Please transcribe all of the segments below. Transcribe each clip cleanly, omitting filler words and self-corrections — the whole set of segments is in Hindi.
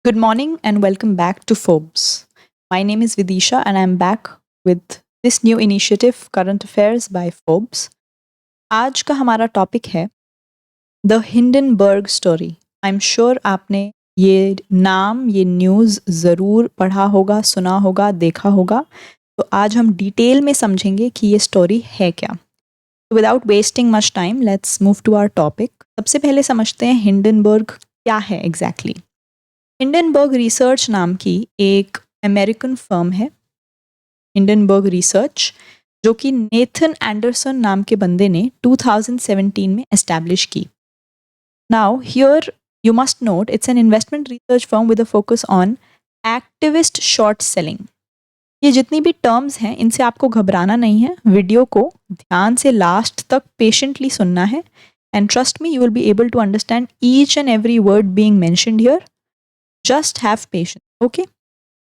Good morning and welcome back to Forbes. My name is Vidisha and I'm back with this new initiative Current Affairs by Forbes. आज का हमारा टॉपिक है the Hindenburg story. I am sure आपने ये नाम ये न्यूज़ ज़रूर पढ़ा होगा, सुना होगा, देखा होगा. तो आज हम डिटेल में समझेंगे कि ये स्टोरी है क्या. Without wasting much time let's move to our topic. सबसे पहले समझते हैं हिंडनबर्ग क्या है एग्जैक्टली. हिंडनबर्ग रिसर्च नाम की एक अमेरिकन फर्म है, हिंडनबर्ग रिसर्च, जो कि नेथन एंडरसन नाम के बंदे ने 2017 में एस्टैब्लिश की. Now here you must note it's an investment research firm with a focus on activist short selling. ये जितनी भी टर्म्स हैं इनसे आपको घबराना नहीं है. वीडियो को ध्यान से लास्ट तक पेशेंटली सुनना है and trust me you will be able to understand each and every word being mentioned here. Just have patience, okay?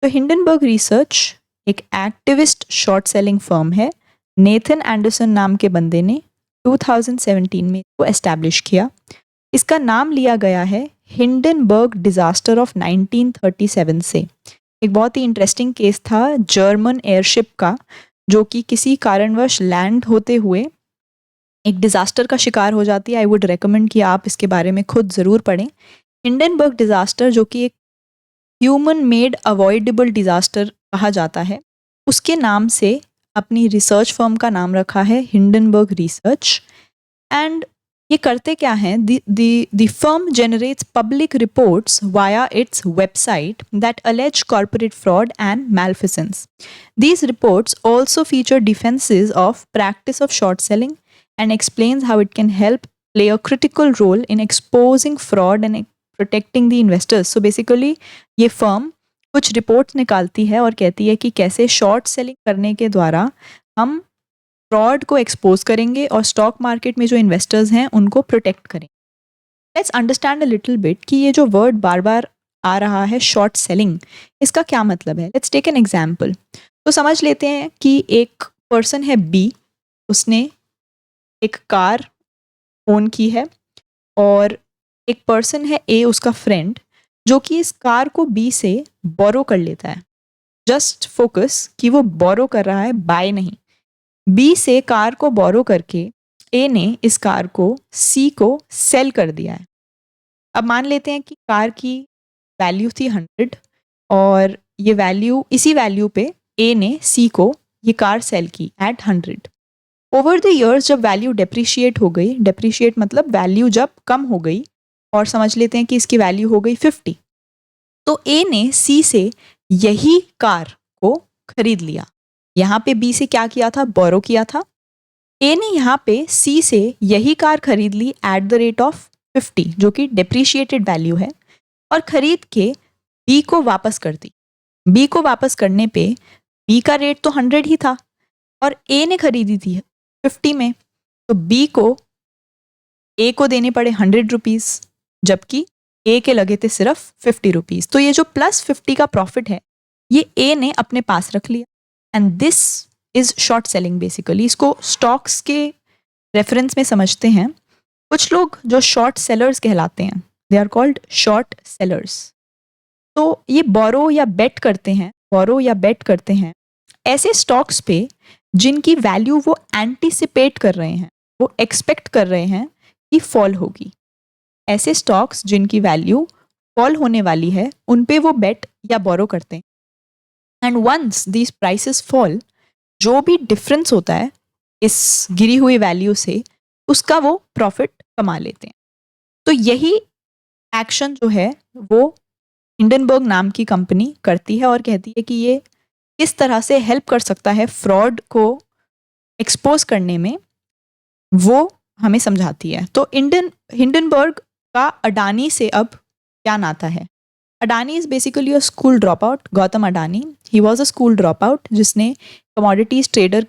तो हिंडनबर्ग रिसर्च एक एक्टिविस्ट शॉर्ट सेलिंग फर्म है. नेथन एंडरसन नाम के बंदे ने 2017 में इसको एस्टैब्लिश किया. इसका नाम लिया गया है हिंडनबर्ग डिजास्टर ऑफ 1937 से. एक बहुत ही इंटरेस्टिंग केस था जर्मन एयरशिप का, जो कि किसी कारणवश लैंड होते हुए एक डिजास्टर का शिकार हो जाती है. आई वुड रेकमेंड कि आप इसके बारे में खुद ज़रूर पढ़ें. हिंडनबर्ग डिजास्टर, जो कि एक ह्यूमन मेड अवॉइडेबल डिजास्टर कहा जाता है, उसके नाम से अपनी रिसर्च फर्म का नाम रखा है हिंडनबर्ग रिसर्च. एंड ये करते क्या हैं, the firm generates public reports via its website that allege corporate fraud and malfeasance. These reports also feature defenses of practice of short selling and explains how it can help play a critical role in exposing fraud and protecting the investors. So basically ये फर्म कुछ रिपोर्ट्स निकालती है और कहती है कि कैसे शॉर्ट सेलिंग करने के द्वारा हम फ्रॉड को एक्सपोज करेंगे और स्टॉक मार्केट में जो इन्वेस्टर्स हैं उनको प्रोटेक्ट करेंगे. Let's understand a little bit कि ये जो वर्ड बार बार आ रहा है शॉर्ट सेलिंग, इसका क्या मतलब है. Let's take an example. तो समझ लेते हैं कि एक पर्सन है बी, उसने एक कार ओन की है और एक पर्सन है ए, उसका फ्रेंड, जो कि इस कार को बी से बोरो कर लेता है. जस्ट फोकस कि वो बोरो कर रहा है, बाय नहीं. बी से कार को बोरो करके ए ने इस कार को सी को सेल कर दिया है. अब मान लेते हैं कि कार की वैल्यू थी 100 और ये वैल्यू, इसी वैल्यू पे ए ने सी को ये कार सेल की एट 100. ओवर द ईयर्स जब वैल्यू डेप्रिशिएट हो गई, डेप्रिशिएट मतलब वैल्यू जब कम हो गई, और समझ लेते हैं कि इसकी वैल्यू हो गई 50, तो ए ने सी से यही कार को खरीद लिया. यहाँ पे बी से क्या किया था, बोरो किया था. ए ने यहाँ पे सी से यही कार खरीद ली एट द रेट ऑफ 50, जो कि डेप्रिशिएटेड वैल्यू है, और खरीद के बी को वापस कर दी. बी को वापस करने पे बी का रेट तो 100 ही था और ए ने खरीदी थी 50 में, तो बी को ए को देने पड़े 100 रुपीज़, जबकि ए के लगे थे सिर्फ 50 रुपीज़. तो ये जो प्लस 50 का प्रॉफिट है ये ए ने अपने पास रख लिया. And this is short selling basically. इसको स्टॉक्स के रेफरेंस में समझते हैं. कुछ लोग जो शॉर्ट सेलर्स कहलाते हैं, they are called short sellers. तो ये बोरो या बेट करते हैं, बोरो या बेट करते हैं ऐसे स्टॉक्स पे जिनकी वैल्यू वो एंटिसिपेट कर रहे हैं, वो एक्सपेक्ट कर रहे हैं कि फॉल होगी. ऐसे स्टॉक्स जिनकी वैल्यू फॉल होने वाली है उन पे वो बेट या बोरो करते हैं. And once these prices fall, जो भी डिफरेंस होता है इस गिरी हुई वैल्यू से, उसका वो प्रॉफिट कमा लेते हैं. तो यही एक्शन जो है वो हिंडनबर्ग नाम की कंपनी करती है और कहती है कि ये किस तरह से हेल्प कर सकता है फ्रॉड को एक्सपोज करने में, वो हमें समझाती है. तो हिंडनबर्ग का अडानी से अब क्या नाता है. Adani is basically a school drop out. Gautam Adani, he was a school drop out जिसने कमोडिटीज़ ट्रेडर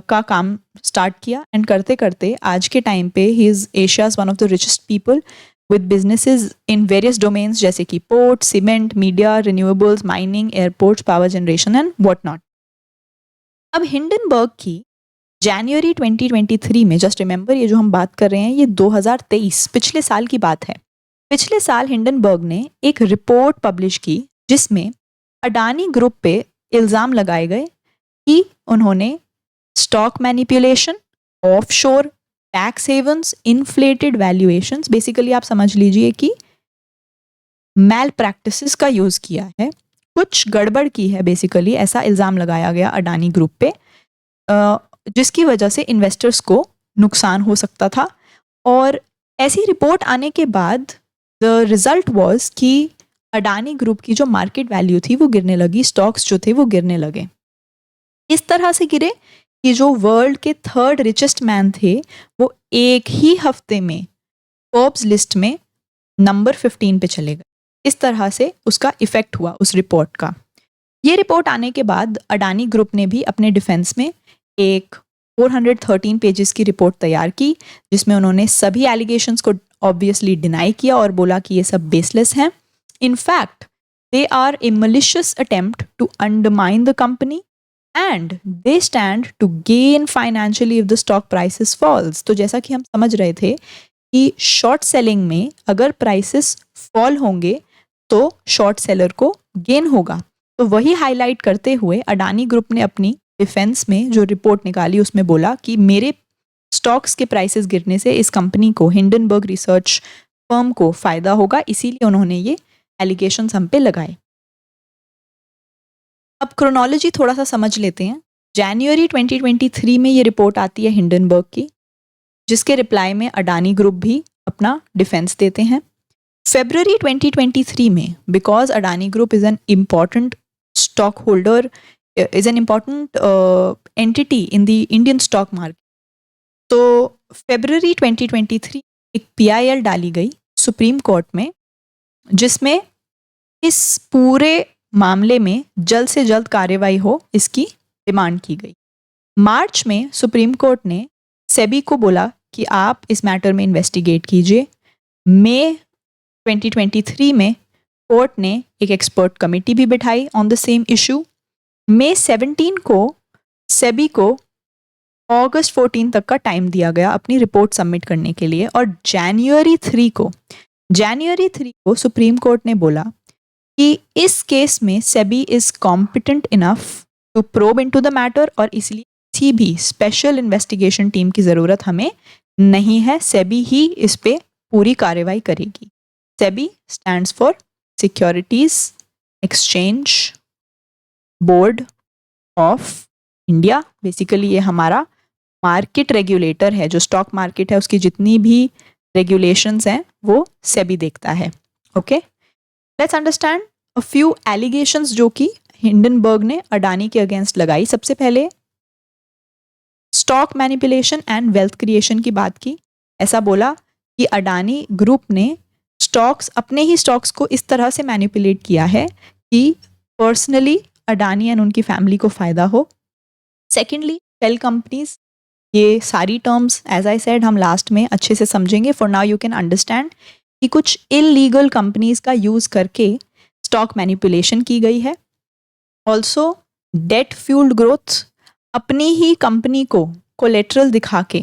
का काम स्टार्ट किया, एंड करते करते आज के टाइम पे he is Asia's one of the richest people with businesses in various domains जैसे कि port, cement, media, renewables, mining, airports, power generation and what not. अब हिंडनबर्ग की जनवरी 2023 में, जस्ट रिमेंबर ये जो हम बात कर रहे हैं ये 2023 पिछले साल की बात है, पिछले साल हिंडनबर्ग ने एक रिपोर्ट पब्लिश की जिसमें अडानी ग्रुप पे इल्ज़ाम लगाए गए कि उन्होंने stock manipulation, offshore tax havens, inflated valuations, basically आप समझ लीजिए कि मैल प्रैक्टिसेस का यूज़ किया है, कुछ गड़बड़ की है बेसिकली, ऐसा इल्ज़ाम लगाया गया अडानी ग्रुप पे, जिसकी वजह से इन्वेस्टर्स को नुकसान हो सकता था। और ऐसी रिपोर्ट आने के बाद द रिजल्ट वाज कि अडानी ग्रुप की जो मार्केट वैल्यू थी वो गिरने लगी, स्टॉक्स जो थे वो गिरने लगे। इस तरह से गिरे कि जो वर्ल्ड के थर्ड रिचेस्ट मैन थे वो एक ही हफ्ते में फोर्ब्स लिस्ट में नंबर 15 पे चले गए। इस तरह से उसका इफेक्ट हुआ उस रिपोर्ट का। ये रिपोर्ट आने के बाद अडानी ग्रुप ने भी अपने डिफेंस में एक 413 पेजेस की रिपोर्ट तैयार की जिसमें उन्होंने सभी एलिगेशंस को ऑब्वियसली डिनाई किया और बोला कि ये सब बेसलेस हैं। In fact they are a malicious attempt to undermine the company and they stand to gain financially if the stock prices falls। तो जैसा कि हम समझ रहे थे कि शॉर्ट सेलिंग में अगर प्राइसेस फॉल होंगे तो शॉर्ट सेलर को गेन होगा। तो वही हाईलाइट करते हुए अडानी ग्रुप ने अपनी डिफेंस में जो रिपोर्ट निकाली उसमें बोला कि मेरे स्टॉक्स के प्राइसेस गिरने से इस कंपनी को, हिंडनबर्ग रिसर्च फर्म को फ़ायदा होगा, इसीलिए उन्होंने ये एलिगेशंस हम पे लगाए। अब क्रोनोलॉजी थोड़ा सा समझ लेते हैं। जनवरी 2023 में ये रिपोर्ट आती है हिंडनबर्ग की, जिसके रिप्लाई में अडानी ग्रुप भी अपना डिफेंस देते हैं। February 2023 में, because Adani group is an important stock holder, is an important entity in the Indian stock market, तो February 2023 एक PIL डाली गई सुप्रीम कोर्ट में जिसमें इस पूरे मामले में जल्द से जल्द कार्रवाई हो इसकी डिमांड की गई। मार्च में सुप्रीम कोर्ट ने सेबी को बोला कि आप इस मैटर में इन्वेस्टिगेट कीजिए। मई 2023 में कोर्ट ने एक एक्सपर्ट कमेटी भी बिठाई ऑन द सेम इशू। मई 17 को सेबी को अगस्त 14 तक का टाइम दिया गया अपनी रिपोर्ट सबमिट करने के लिए और जनवरी 3 को सुप्रीम कोर्ट ने बोला कि इस केस में SEBI is competent enough to probe into the matter और इसलिए किसी भी स्पेशल इन्वेस्टिगेशन टीम की ज़रूरत हमें नहीं है, सेबी ही इस पे पूरी कार्रवाई करेगी। SEBI stands for securities exchange board of India. Basically ये हमारा मार्केट रेगुलेटर है, जो स्टॉक मार्केट है उसकी जितनी भी रेगुलेशंस हैं वो सेबी देखता है। Okay, let's understand a few allegations जो कि हिंडनबर्ग ने अडानी के अगेंस्ट लगाई। सबसे पहले stock manipulation and wealth creation की बात की। ऐसा बोला कि अडानी ग्रुप ने स्टॉक्स, अपने ही स्टॉक्स को इस तरह से मैनिपुलेट किया है कि पर्सनली अडानी एंड उनकी फैमिली को फ़ायदा हो। सेकेंडली, शेल कंपनीज, ये सारी टर्म्स एज आई सेड हम लास्ट में अच्छे से समझेंगे। For now you can understand कि कुछ इलीगल कंपनीज का यूज़ करके स्टॉक मैनिपुलेशन की गई है। ऑल्सो डेट फ्यूल्ड ग्रोथ, अपनी ही कंपनी को कोलेट्रल दिखा के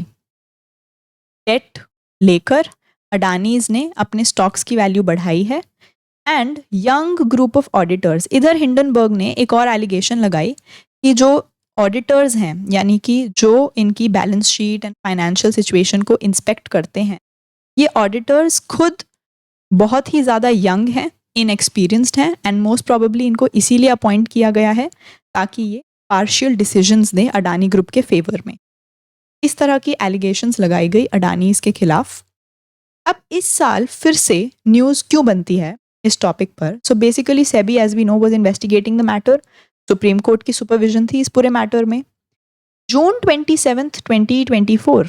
डेट लेकर अडानीज ने अपने स्टॉक्स की वैल्यू बढ़ाई है। And young group of auditors, इधर हिंडनबर्ग ने एक और एलिगेशन लगाई कि जो ऑडिटर्स हैं, यानी कि जो इनकी balance sheet and financial situation को इंस्पेक्ट करते हैं, ये ऑडिटर्स खुद बहुत ही ज़्यादा यंग हैं, इनएक्सपीरियंस्ड हैं एंड मोस्ट प्रॉबेबली इनको इसीलिए अपॉइंट किया गया है ताकि ये पार्शियल डिसीजंस दें अडानी ग्रुप के फेवर में। इस तरह की एलिगेशंस लगाई गई अडानीज के खिलाफ। अब इस साल फिर से न्यूज़ क्यों बनती है इस टॉपिक पर? So basically SEBI, as we know, was investigating the matter. Supreme court की सुपरविजन थी इस पूरे मैटर में। जून 27, 2024,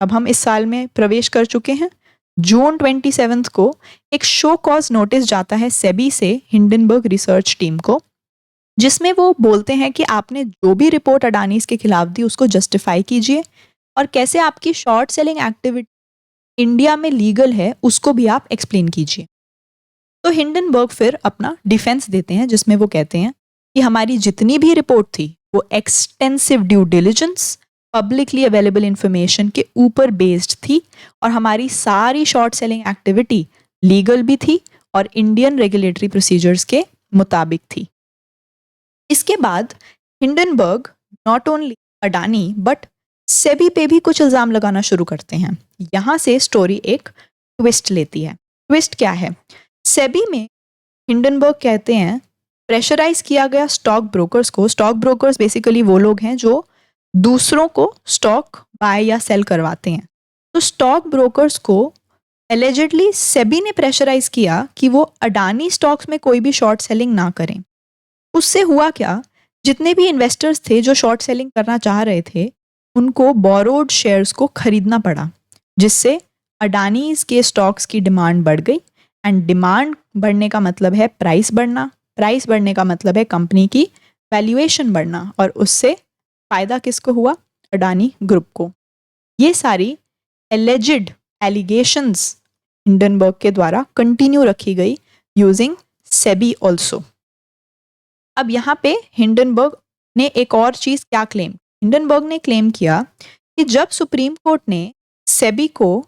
अब हम इस साल में प्रवेश कर चुके हैं। जून 27 को एक शो कॉज नोटिस जाता है सेबी से हिंडनबर्ग रिसर्च टीम को, जिसमें वो बोलते हैं कि आपने जो भी रिपोर्ट अडानीज के खिलाफ दी उसको जस्टिफाई कीजिए और कैसे आपकी शॉर्ट सेलिंग एक्टिविटी इंडिया में लीगल है उसको भी आप एक्सप्लेन कीजिए। तो हिंडनबर्ग फिर अपना डिफेंस देते हैं जिसमें वो कहते हैं कि हमारी जितनी भी रिपोर्ट थी वो extensive due diligence, publicly available information के ऊपर बेस्ड थी और हमारी सारी शॉर्ट सेलिंग एक्टिविटी लीगल भी थी और इंडियन रेगुलेटरी प्रोसीजर्स के मुताबिक थी। इसके बाद Hindenburg not only Adani but SEBI पे भी कुछ इल्ज़ाम लगाना शुरू करते हैं। यहाँ से स्टोरी एक ट्विस्ट लेती है। ट्विस्ट क्या है? सेबी में हिंडनबर्ग कहते हैं प्रेशराइज किया गया स्टॉक ब्रोकर्स को। स्टॉक ब्रोकर्स बेसिकली वो लोग हैं जो दूसरों को स्टॉक बाय या सेल करवाते हैं। तो स्टॉक ब्रोकर्स को एलिजिडली सेबी ने प्रेशराइज किया कि वो अडानी स्टॉक्स में कोई भी शॉर्ट सेलिंग ना करें। उससे हुआ क्या, जितने भी इन्वेस्टर्स थे जो शॉर्ट सेलिंग करना चाह रहे थे उनको बोरोड शेयर्स को खरीदना पड़ा, जिससे अडानीज के स्टॉक्स की डिमांड बढ़ गई। एंड डिमांड बढ़ने का मतलब है प्राइस बढ़ना, प्राइस बढ़ने का मतलब है कंपनी की वैल्यूएशन बढ़ना, और उससे फ़ायदा किसको हुआ? अडानी ग्रुप को। ये सारी एलिजिड एलिगेशंस हिंडनबर्ग के द्वारा कंटिन्यू रखी गई यूजिंग सेबी ऑल्सो। अब यहाँ पे हिंडनबर्ग ने एक और चीज़ क्या क्लेम? हिंडनबर्ग ने क्लेम किया कि जब सुप्रीम कोर्ट ने सेबी को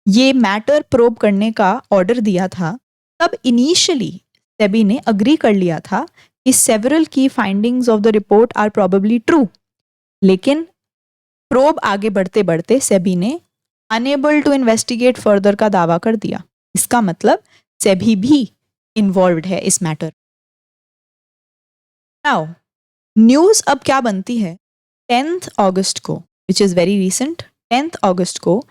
ये मैटर प्रोब करने का ऑर्डर दिया था, तब इनिशियली सेबी ने अग्री कर लिया था कि सेवरल की findings of the report are probably true. लेकिन प्रोब आगे बढ़ते बढ़ते सेबी ने अनेबल टू इन्वेस्टिगेट फर्दर का दावा कर दिया। इसका मतलब सेबी भी इन्वॉल्व्ड है इस मैटर। नाउ न्यूज़ अब क्या बनती है? 10th अगस्त को, which is very recent, 10th अगस्त को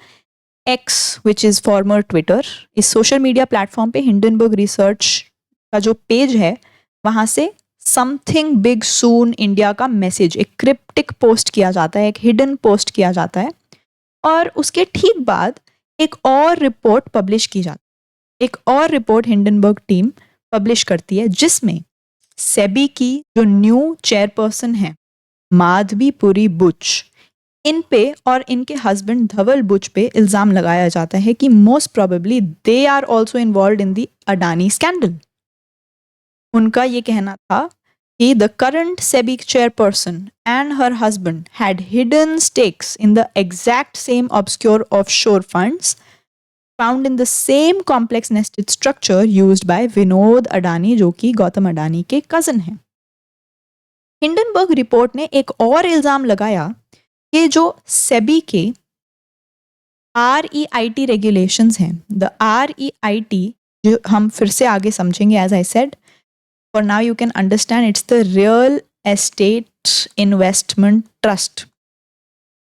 x which is farmer Twitter, इस सोशल मीडिया प्लेटफॉर्म पे हिंडनबर्ग रिसर्च का जो पेज है वहाँ से समथिंग बिग सून इंडिया का मैसेज, एक क्रिप्टिक पोस्ट किया जाता है, एक हिडन पोस्ट किया जाता है, और उसके ठीक बाद एक और रिपोर्ट पब्लिश की जाती है। एक और रिपोर्ट हिंडनबर्ग टीम पब्लिश करती है जिसमें सेबी की जो न्यू चेयरपर्सन है माधवीपुरी बुच, इन पे और इनके हस्बैंड धवल बुच पे इल्ज़ाम लगाया जाता है कि most probably they are also involve in the Adani scandal. उनका ये कहना था कि the current SEBI chairperson and her husband had hidden stakes in the exact same obscure offshore funds found in the same complex nested structure used by Vinod Adani, जो कि गौतम अडानी के कजन हैं। हिंडनबर्ग रिपोर्ट ने एक और इल्ज़ाम लगाया कि जो सेबी के REIT रेगुलेशंस हैं, द REIT जो हम फिर से आगे समझेंगे, as I said for now you can understand it's the real estate investment trust.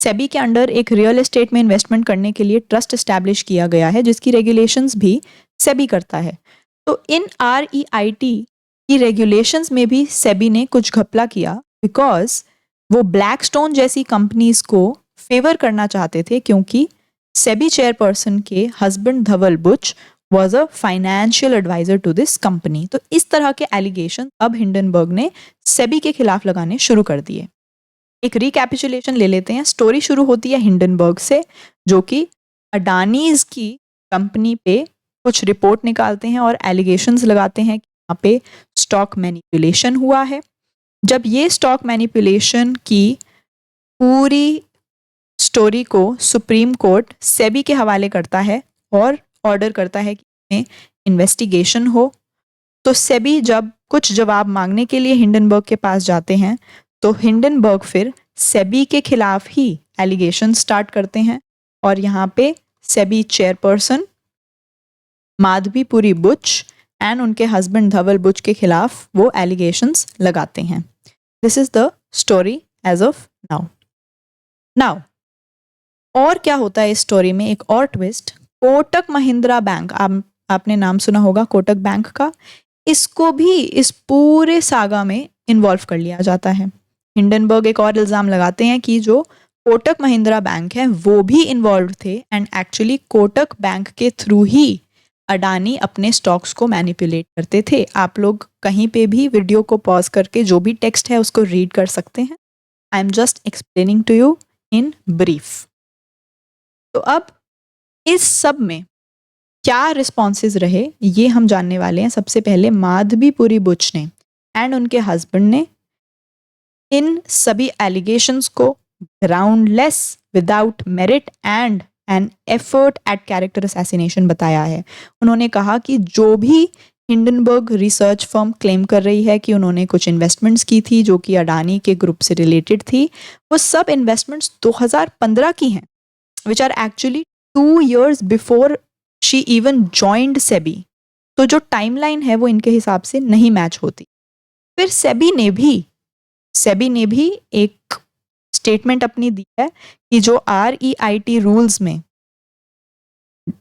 SEBI के अंडर एक रियल एस्टेट में इन्वेस्टमेंट करने के लिए ट्रस्ट एस्टैब्लिश किया गया है जिसकी रेगुलेशंस भी सेबी करता है। तो इन REIT की रेगुलेशंस में भी सेबी ने कुछ घपला किया, बिकॉज वो ब्लैकस्टोन जैसी कंपनीज को फेवर करना चाहते थे, क्योंकि सेबी चेयरपर्सन के husband Dhaval Buch was a financial adviser to this company. तो इस तरह के एलिगेशन अब हिंडनबर्ग ने सेबी के खिलाफ लगाने शुरू कर दिए। एक रिकैपिचुलेशन ले लेते हैं। स्टोरी शुरू होती है हिंडनबर्ग से, जो कि अडानीज की कंपनी पे कुछ रिपोर्ट निकालते हैं और एलिगेशंस लगाते हैं कि यहाँ पे स्टॉक मैनिपुलेशन हुआ है। जब ये स्टॉक मैनिपुलेशन की पूरी स्टोरी को सुप्रीम कोर्ट सेबी के हवाले करता है और ऑर्डर करता है कि इन्वेस्टिगेशन हो, तो सेबी जब कुछ जवाब मांगने के लिए हिंडनबर्ग के पास जाते हैं तो हिंडनबर्ग फिर सेबी के खिलाफ ही एलिगेशन स्टार्ट करते हैं, और यहाँ पे SEBI chairperson Madhabi Puri Buch and उनके हस्बैंड धवल बुच के खिलाफ वो एलिगेशंस लगाते हैं। This is the story as of now. और क्या होता है इस स्टोरी में? एक और ट्विस्ट, कोटक महिंद्रा बैंक, आपने नाम सुना होगा कोटक बैंक का, इसको भी इस पूरे सागा में इन्वॉल्व कर लिया जाता है। हिंडनबर्ग एक और इल्ज़ाम लगाते हैं कि जो कोटक महिंद्रा बैंक है वो भी इन्वॉल्व थे, एंड एक्चुअली कोटक बैंक के थ्रू ही अडानी अपने स्टॉक्स को मैनिपुलेट करते थे। आप लोग कहीं पे भी वीडियो को पॉज करके जो भी टेक्स्ट है उसको रीड कर सकते हैं। I am just explaining to you in brief. तो अब इस सब में क्या रिस्पॉन्सेज रहे ये हम जानने वाले हैं। सबसे पहले माधवीपुरी बुच ने एंड उनके हस्बैंड ने इन सभी एलिगेशंस को groundless, without merit and an effort at character assassination बताया है। उन्होंने कहा कि जो भी हिंडनबर्ग रिसर्च फर्म क्लेम कर रही है कि उन्होंने कुछ इन्वेस्टमेंट्स की थी जो कि अडानी के ग्रुप से रिलेटेड थी, वो सब इन्वेस्टमेंट्स 2015 की हैं, which are actually 2 years before she even joined SEBI. तो जो टाइमलाइन है वो इनके हिसाब से नहीं मैच होती। फिर सेबी ने भी एक स्टेटमेंट अपनी दी है कि जो REIT रूल्स में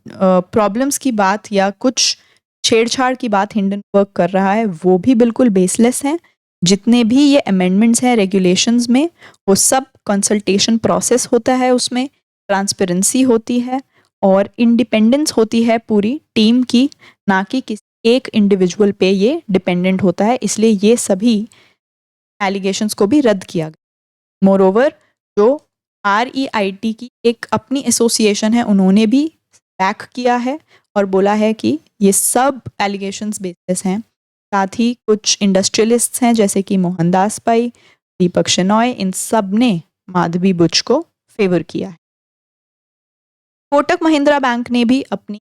प्रॉब्लम्स की बात या कुछ छेड़छाड़ की बात हिंडनबर्ग कर रहा है वो भी बिल्कुल बेसलेस हैं। जितने भी ये अमेंडमेंट्स हैं रेगुलेशंस में, वो सब कंसल्टेशन प्रोसेस होता है, उसमें ट्रांसपेरेंसी होती है और इंडिपेंडेंस होती है पूरी टीम की, ना कि किसी एक इंडिविजुअल पे ये डिपेंडेंट होता है। इसलिए ये सभी एलिगेशंस को भी रद्द किया गया। मोरओवर जो REIT की एक अपनी एसोसिएशन है, उन्होंने भी बैक किया है और बोला है कि ये सब एलिगेशंस बेसिस हैं। साथ ही कुछ इंडस्ट्रियलिस्ट्स हैं जैसे कि मोहनदास पै, दीपक शेनॉय, इन सब ने माधवी बुच को फेवर किया है। कोटक महिंद्रा बैंक ने भी अपनी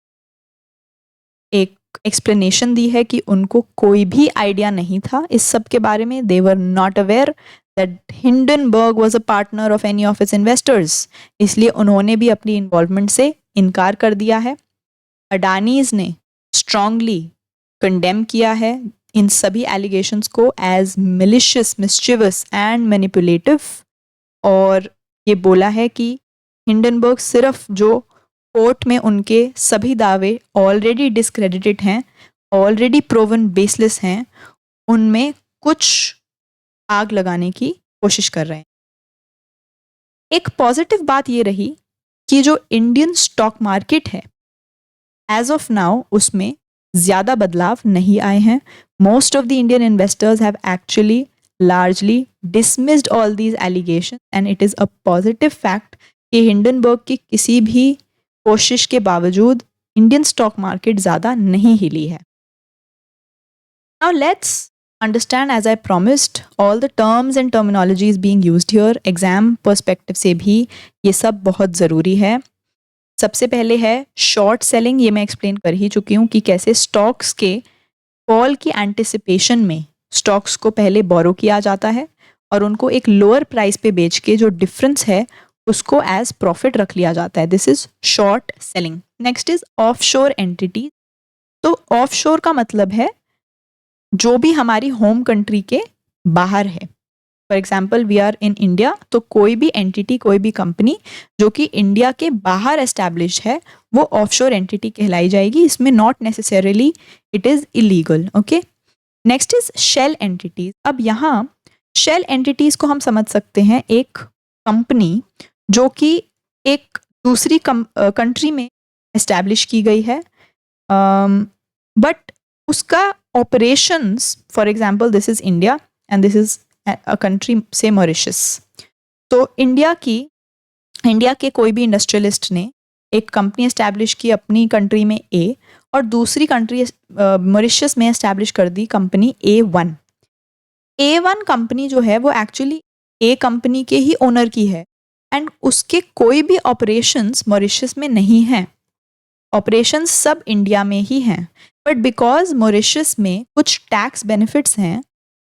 एक एक्सप्लेनेशन दी है कि उनको कोई भी आइडिया नहीं था इस सब के बारे में। They were not aware that Hindenburg was a partner of any of its investors, इसलिए उन्होंने भी अपनी इन्वॉल्वमेंट से इनकार कर दिया है। अडानीज ने स्ट्रांगली कंडेम किया है इन सभी एलिगेशंस को as malicious, mischievous and manipulative, और ये बोला है कि हिंडनबर्ग सिर्फ जो कोर्ट में उनके सभी दावे ऑलरेडी डिस्क्रेडिटेड हैं, ऑलरेडी प्रूवन बेसलेस हैं, उनमें कुछ आग लगाने की कोशिश कर रहे हैं। एक पॉजिटिव बात ये रही कि जो इंडियन स्टॉक मार्केट है एज ऑफ नाउ उसमें ज़्यादा बदलाव नहीं आए हैं। Most of the Indian investors have actually largely dismissed all these allegations and it is a positive fact कि हिंडनबर्ग की किसी भी कोशिश के बावजूद इंडियन स्टॉक मार्केट ज़्यादा नहीं हिली है। Now let's understand, as I promised, all the terms and terminologies being used here. Exam perspective से भी ये सब बहुत ज़रूरी है। सबसे पहले है शॉर्ट सेलिंग, ये मैं एक्सप्लेन कर ही चुकी हूँ कि कैसे स्टॉक्स के फॉल की एंटिसिपेशन में स्टॉक्स को पहले बोरो किया जाता है और उनको एक लोअर प्राइस पे बेच के जो डिफरेंस है उसको एज प्रॉफिट रख लिया जाता है। This is short selling. Next is offshore entity. तो ऑफशोर का मतलब है जो भी हमारी होम कंट्री के बाहर है। For example we are in India, तो कोई भी एंटिटी, कोई भी कंपनी जो कि इंडिया के बाहर एस्टैब्लिश है वो ऑफशोर एंटिटी कहलाई जाएगी। इसमें not necessarily it is illegal. Okay, next is shell entities. अब यहाँ शेल एंटिटीज को हम समझ सकते हैं एक कंपनी जो कि एक दूसरी कंट्री में एस्टैब्लिश की गई है, बट उसका operations, for example this is India and this is a country से मॉरिशस। तो इंडिया के कोई भी इंडस्ट्रियलिस्ट ने एक कंपनी एस्टैब्लिश की अपनी कंट्री में ए और दूसरी कंट्री मॉरिशस में एस्टैब्लिश कर दी कंपनी A1। A1 कंपनी जो है वो एक्चुअली ए कंपनी के ही ओनर की है एंड उसके कोई भी ऑपरेशंस मॉरिशस में नहीं हैं, ऑपरेशंस सब इंडिया में ही हैं। बट बिकॉज मॉरिशस में कुछ टैक्स बेनिफिट्स हैं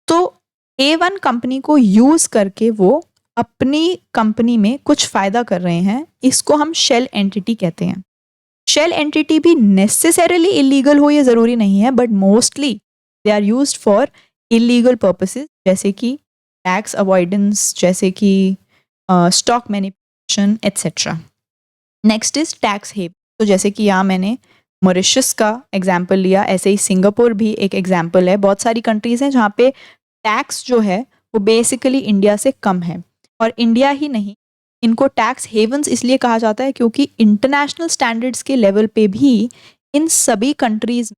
तो A1 कंपनी को यूज़ करके वो अपनी कंपनी में कुछ फ़ायदा कर रहे हैं। इसको हम शेल एंटिटी कहते हैं। शेल एंटिटी भी नेसेसरीली इलीगल हो ये ज़रूरी नहीं है, but mostly they are used for illegal purposes, जैसे कि टैक्स अवॉइडेंस, जैसे कि stock manipulation etcetera. Next is tax haven. तो जैसे कि यहाँ मैंने मॉरिशस का एग्जाम्पल लिया, ऐसे ही सिंगापुर भी एक एग्जाम्पल है। बहुत सारी कंट्रीज़ हैं जहाँ पे टैक्स जो है वो बेसिकली इंडिया से कम है, और इंडिया ही नहीं, इनको टैक्स हेवन्स इसलिए कहा जाता है क्योंकि इंटरनेशनल स्टैंडर्ड्स के लेवल पे भी इन सभी कंट्रीज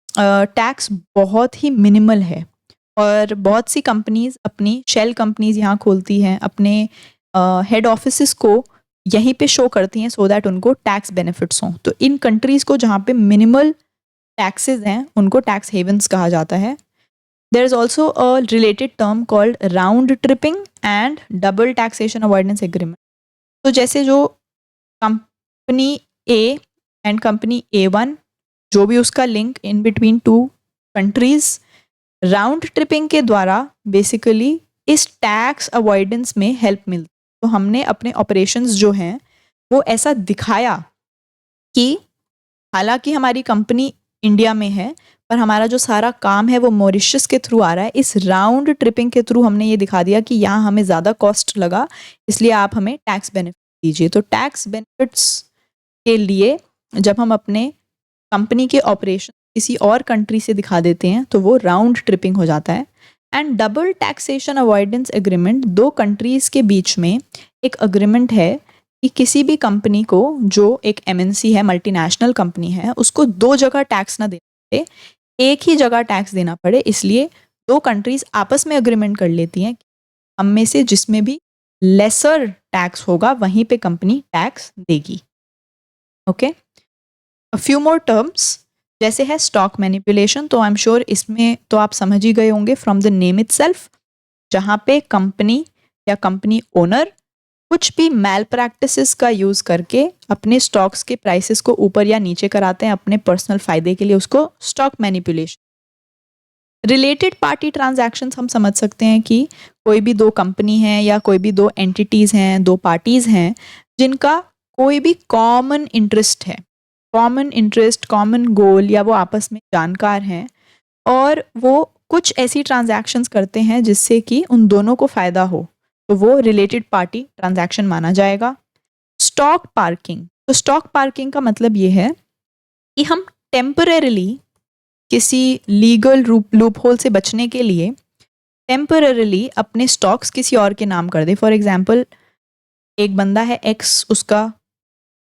टैक्स बहुत ही मिनिमल है। और बहुत सी कंपनीज अपनी शेल कंपनीज यहाँ खोलती हैं, अपने हेड ऑफिस को यहीं पे शो करती हैं सो दैट उनको टैक्स बेनिफिट्स हों। तो इन कंट्रीज़ को जहाँ पे मिनिमल टैक्सेस हैं उनको टैक्स हेवन्स कहा जाता है। There is also a related term called round tripping and double taxation avoidance agreement. तो जैसे जो company A and company A1, जो भी उसका link in between two countries, round tripping के द्वारा बेसिकली इस टैक्स अवॉइडेंस में हेल्प मिलती। तो हमने अपने ऑपरेशंस जो हैं वो ऐसा दिखाया कि हालांकि हमारी कंपनी इंडिया में है पर हमारा जो सारा काम है वो मॉरिशस के थ्रू आ रहा है। इस राउंड ट्रिपिंग के थ्रू हमने ये दिखा दिया कि यहाँ हमें ज़्यादा कॉस्ट लगा, इसलिए आप हमें टैक्स बेनिफिट दीजिए। तो टैक्स बेनिफिट्स के लिए जब हम अपने कंपनी के ऑपरेशन किसी और कंट्री से दिखा देते हैं तो वो राउंड ट्रिपिंग हो जाता है। And double taxation avoidance agreement, दो कंट्रीज़ के बीच में एक अग्रीमेंट है कि किसी भी कंपनी को जो एक MNC है, मल्टीनेशनल कंपनी है, उसको दो जगह टैक्स ना देना पड़े, एक ही जगह टैक्स देना पड़े। इसलिए दो कंट्रीज आपस में अग्रीमेंट कर लेती हैं, हम में से जिसमें भी लेसर टैक्स होगा वहीं पे कंपनी टैक्स देगी। Okay, a few more terms जैसे है स्टॉक मैनिपुलेशन, तो आई एम श्योर इसमें तो आप समझ ही गए होंगे फ्रॉम द नेम इटसेल्फ, जहाँ पे कंपनी या कंपनी ओनर कुछ भी मैल प्रैक्टिसेस का यूज़ करके अपने स्टॉक्स के प्राइसेस को ऊपर या नीचे कराते हैं अपने पर्सनल फ़ायदे के लिए, उसको stock manipulation. Related party transactions हम समझ सकते हैं कि कोई भी दो कंपनी है या कोई भी दो एंटिटीज़ हैं, दो पार्टीज़ हैं जिनका कोई भी कॉमन इंटरेस्ट है, कॉमन इंटरेस्ट, कॉमन गोल, या वो आपस में जानकार हैं और वो कुछ ऐसी ट्रांजैक्शंस करते हैं जिससे कि उन दोनों को फ़ायदा हो, तो वो रिलेटेड पार्टी ट्रांजैक्शन माना जाएगा। स्टॉक पार्किंग, तो स्टॉक पार्किंग का मतलब ये है कि हम टेम्परेरीली किसी लीगल लूप होल से बचने के लिए टेम्परेरीली अपने स्टॉक्स किसी और के नाम कर दे। फॉर एग्जाम्पल, एक बंदा है X, उसका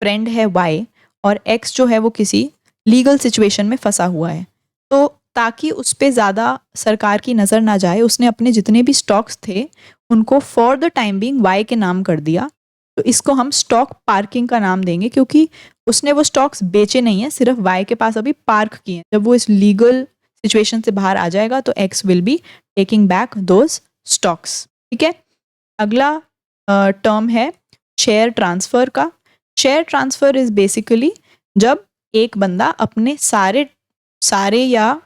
फ्रेंड है Y, और X जो है वो किसी लीगल सिचुएशन में फंसा हुआ है, तो ताकि उस पर ज़्यादा सरकार की नज़र ना जाए उसने अपने जितने भी स्टॉक्स थे उनको for the time being Y के नाम कर दिया। तो इसको हम स्टॉक पार्किंग का नाम देंगे क्योंकि उसने वो स्टॉक्स बेचे नहीं है, सिर्फ Y के पास अभी पार्क किए हैं। जब वो इस लीगल सिचुएशन से बाहर आ जाएगा तो X will be taking back those stocks. ठीक है, अगला टर्म है शेयर ट्रांसफ़र का। शेयर ट्रांसफ़र इज़ बेसिकली जब एक बंदा अपने सारे या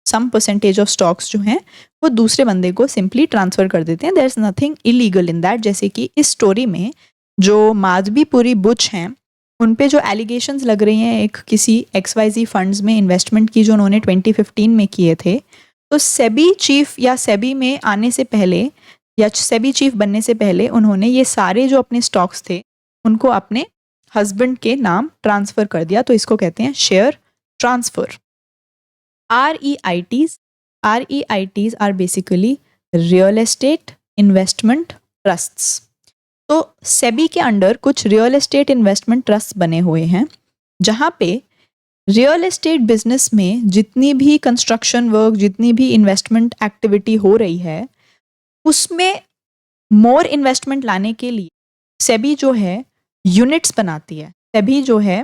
सम परसेंटेज ऑफ स्टॉक्स जो हैं वो दूसरे बंदे को सिंपली ट्रांसफ़र कर देते हैं। There is nothing illegal in that. जैसे कि इस स्टोरी में जो माधवीपुरी बुच हैं उन पे जो एलिगेशंस लग रही हैं एक किसी XYZ फंड्स में इन्वेस्टमेंट की जो उन्होंने 2015 में किए थे, तो सेबी चीफ या सेबी में आने से पहले या सेबी चीफ बनने से पहले उन्होंने ये सारे जो अपने स्टॉक्स थे उनको अपने हस्बैंड के नाम ट्रांसफ़र कर दिया, तो इसको कहते हैं share transfer. REITs are basically real estate investment trusts. तो सेबी के अंडर कुछ रियल एस्टेट इन्वेस्टमेंट ट्रस्ट बने हुए हैं जहाँ पे रियल एस्टेट बिजनेस में जितनी भी कंस्ट्रक्शन वर्क, जितनी भी इन्वेस्टमेंट एक्टिविटी हो रही है उसमें मोर इन्वेस्टमेंट लाने के लिए सेबी जो है यूनिट्स बनाती है, सेबी जो है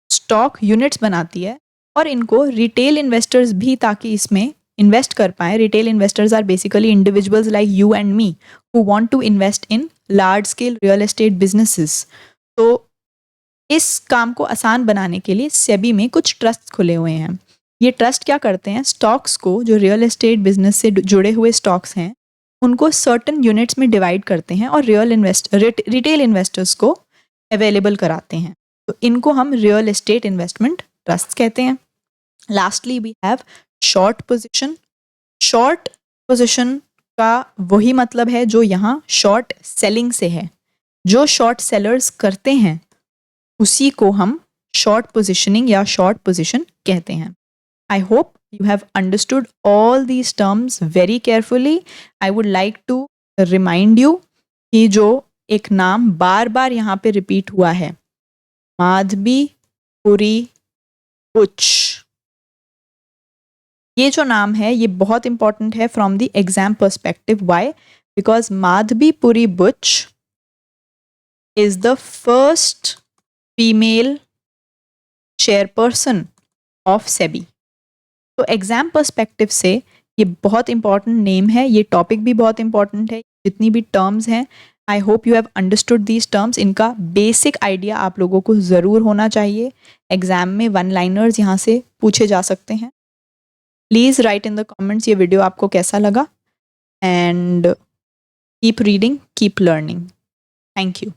स्टॉक यूनिट्स बनाती है और इनको रिटेल इन्वेस्टर्स भी ताकि इसमें इन्वेस्ट कर पाएँ। Retail investors are basically individuals like you and me who want to invest in large scale real estate businesses. तो इस काम को आसान बनाने के लिए सेबी में कुछ ट्रस्ट खुले हुए हैं। ये ट्रस्ट क्या करते हैं, स्टॉक्स को, जो रियल एस्टेट बिजनेस से जुड़े हुए स्टॉक्स हैं उनको सर्टन यूनिट्स में डिवाइड करते हैं और रिटेल इन्वेस्टर्स को अवेलेबल कराते हैं। तो इनको हम रियल एस्टेट इन्वेस्टमेंट ट्रस्ट कहते हैं। Lastly we have short position. Short position का वही मतलब है जो यहाँ शॉर्ट सेलिंग से है। जो शॉर्ट सेलर्स करते हैं उसी को हम शॉर्ट पोजीशनिंग या शॉर्ट पोजीशन कहते हैं। I hope you have understood all these terms very carefully. I would like to remind you कि जो एक नाम बार बार यहाँ पे रिपीट हुआ है, माधवीपुरी बुच, ये जो नाम है ये बहुत इंपॉर्टेंट है from the exam perspective. Why? Because Madhabi Puri Buch is the first female chairperson of SEBI. तो एग्जाम पर्सपेक्टिव से ये बहुत इंपॉर्टेंट नेम है, ये टॉपिक भी बहुत इंपॉर्टेंट है। जितनी भी टर्म्स हैं I hope you have understood these terms. इनका बेसिक आइडिया आप लोगों को ज़रूर होना चाहिए. एग्जाम में वन लाइनर्स यहाँ से पूछे जा सकते हैं. Please write in the comments ये वीडियो आपको कैसा लगा. And keep reading, keep learning. Thank you.